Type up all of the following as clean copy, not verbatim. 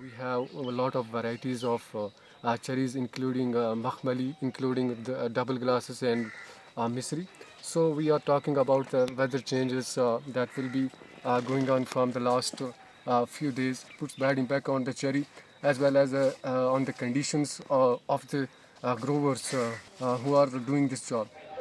We have a lot of varieties of cherries, including makhmali, including the double glasses and misri. So we are talking about the weather changes that will be going on from the last few days. Puts bad impact on the cherry as well as on the conditions of the growers who are doing this job.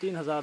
3000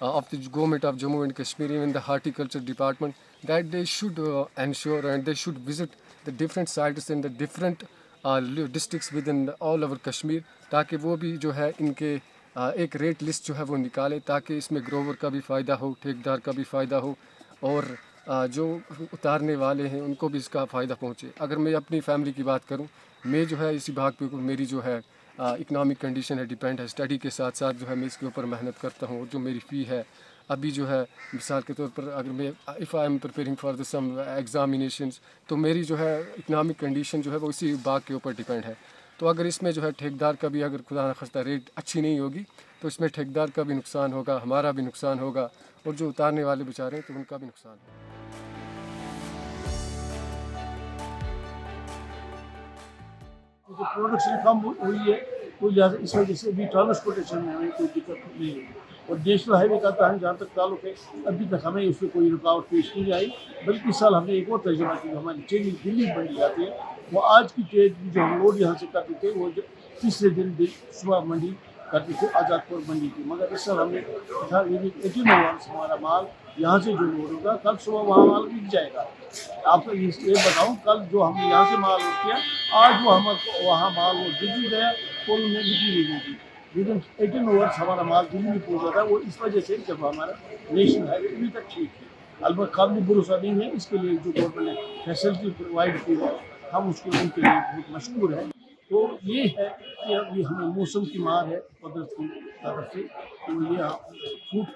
of the government of Jammu and Kashmir, even the horticulture department, that they should ensure and they should visit the different sites and the different districts within all over Kashmir, تاکہ وہ بھی جو ہے ان کے ایک rate list جو ہے وہ نکالے، تاکہ اس میں گروور کا بھی فائدہ ہو، ٹھیکیدار کا بھی فائدہ ہو، اور جو اتارنے والے ہیں ان کو بھی اس کا فائدہ پہنچے۔ اگر میں اپنی فیملی کی بات کروں، میں جو ہے اسی باغ پہ میری جو ہے اکنامک کنڈیشن ہے، ڈیپینڈ ہے، اسٹڈی کے ساتھ ساتھ جو ہے میں اس کے اوپر محنت کرتا ہوں، اور جو میری فی ہے ابھی جو ہے مثال کے طور پر اگر میں if I am preparing for the some examinations, تو میری جو ہے اکنامک کنڈیشن جو ہے وہ اسی باغ کے اوپر ڈیپینڈ ہے۔ تو اگر اس میں جو ہے ٹھیکیدار کا بھی اگر خدا نخواستہ ریٹ اچھی نہیں ہوگی تو اس میں ٹھیکیدار کا بھی نقصان ہوگا، ہمارا بھی نقصان ہوگا، اور جو اتارنے والے بیچارے ہیں تو ان کا بھی نقصان ہوگا۔ پروڈکشن کم ہوئی ہے تو لہٰذا اس وجہ سے ابھی ٹرانسپورٹیشن میں ہمیں کوئی دقت نہیں ہے، اور نیشنل ہائی وے کا تو جہاں تک تعلق ہے ابھی تک ہمیں اس میں کوئی رکاوٹ پیش نہیں آئی، بلکہ اس سال ہم نے ایک اور تجربہ کیا، ہماری چینی دلی منڈی جاتی ہے، وہ آج کی ڈیٹ میں جو ہم لوڈ یہاں سے کرتے تھے وہ تیسرے دن صبح منڈی کرتے تھے آزاد پور منڈی کی، مگر اس سال ہم نے 18 نومبر سے ہمارا مال یہاں سے جو لوڈ ہوگا کل صبح وہاں مال بک جائے گا۔ آپ کو یہ بتاؤں، کل جو ہم نے یہاں سے مال لوڈ کیا، آج وہ ہم وہاں مال وہ دلی گیا اور انہیں بکری نہیں ہوگی، لیکن 18 نومبر ہمارا مال دلی میں پہنچا تھا، وہ اس وجہ سے جب ہمارا نیشنل ہائی وے ابھی تک ٹھیک ہے۔ البتہ قابل بھروسہ نہیں ہے، اس کے لیے جو گورنمنٹ نے فیسلٹی پرووائڈ کی ہے ہم اس کے لیے بہت مشکور ہیں۔ تو یہ ہے کہ ابھی ہمیں موسم کی مار ہے قدرت کی طرف سے، تو یہ فروٹ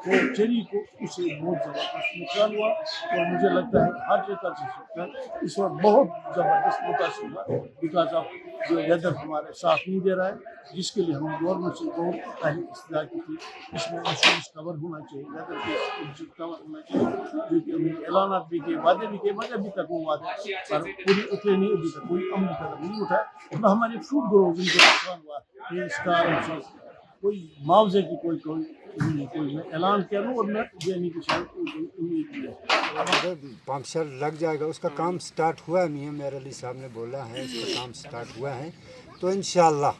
کو چیری کو اس سے بہت زبردست نقصان ہوا، اور مجھے لگتا ہے ہارٹیکلچر سیکٹر اس وقت بہت زبردست متاثر ہوا، بیکاز آف جو ویدر ہمارے ساتھ نہیں دے رہا ہے، جس کے لیے ہم نے گورنمنٹ سے بہت پہلے استدعا کی تھی، اس میں انشورنس کور ہونا چاہیے، ویدر کے کور ہونا چاہیے، جو کہ انہیں اعلانات بھی کیے، وعدے بھی کیے، مگر ابھی تک وہ وعدے پر پوری اترے نہیں، ابھی تک کوئی عملی قدم نہیں اٹھا۔ نہ ہمارے فروٹ گروز ان کو نقصان ہوا، یہ اس کا کوئی معاوضے کی کوئی اعلان کیا اور میں دینے کی شاید امید بھی ہے۔ اگر پمپ سیٹ لگ جائے گا، اس کا کام سٹارٹ ہوا ہے، میاں میر علی صاحب نے بولا ہے اس کا کام سٹارٹ ہوا ہے، تو انشاءاللہ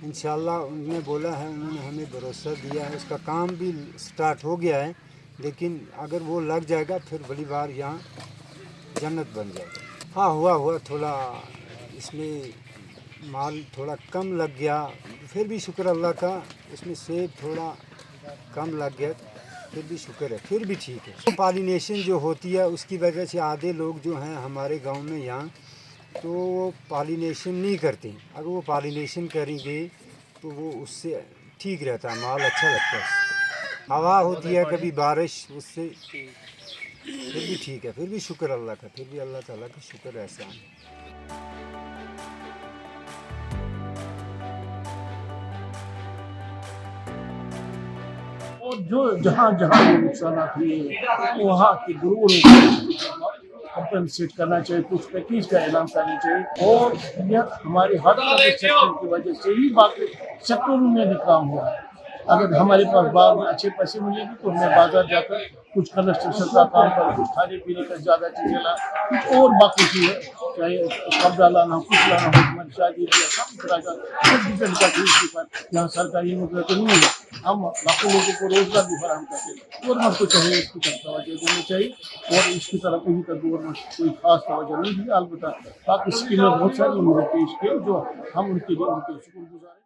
انہوں نے بولا ہے، انہوں نے ہمیں بھروسہ دیا ہے، اس کا کام بھی سٹارٹ ہو گیا ہے، لیکن اگر وہ لگ جائے گا پھر بڑی بار یہاں جنت بن جائے گا۔ ہاں ہوا تھوڑا، اس میں مال تھوڑا کم لگ گیا، پھر بھی شکر اللہ کا، اس میں سیب تھوڑا کم لگ گیا، پھر بھی شکر ہے، پھر بھی ٹھیک ہے۔ پالینیشن جو ہوتی ہے اس کی وجہ سے آدھے لوگ جو ہیں ہمارے گاؤں میں یہاں، تو وہ پالینیشن نہیں کرتے، اگر وہ پالینیشن کریں گے تو وہ اس سے ٹھیک رہتا ہے، مال اچھا لگتا ہے، ہوا ہوتی ہے کبھی بارش، اس سے پھر بھی ٹھیک ہے، پھر بھی شکر اللہ کا، پھر بھی اللہ تعالیٰ کا شکر احسان ہے۔ اور جو جہاں وہ نقصانات ہوئے وہاں کے گروہوں کو کمپنسیٹ کرنا چاہیے، کچھ پیکیج کا اعلان کرنا چاہیے، اور یہ ہمارے ہارٹیکلچر سیکٹر کی وجہ سے ہی باقی سیکٹروں میں بھی کام ہوا ہے۔ اگر ہمارے پاس باغ میں اچھے پیسے ملیں گے تو ہمیں بازار جا کر کچھ کنسٹرکشن کا کام کر، کچھ کھانے پینے کا زیادہ چیزیں لا، کچھ اور باقی چیزیں چاہے قبضہ لانا ہو، کچھ لانا ہو، ہماری شادی یا سب طرح کا سب ڈپینڈ کرتی ہے اس پر۔ یہاں سرکاری نوکری تو نہیں ہے، ہم لاکھوں لوگوں کو روزگار بھی فراہم کرتے ہیں، گورنمنٹ کو چاہیے اس کی طرف توجہ دینی چاہیے، اور اس کی طرف ابھی تک گورنمنٹ کوئی خاص توجہ نہیں دی، البتہ باقی اسکیمیں بہت ساری انہوں نے پیش کی جو ہم ان کے لیے ان کے شکر گزار ہیں۔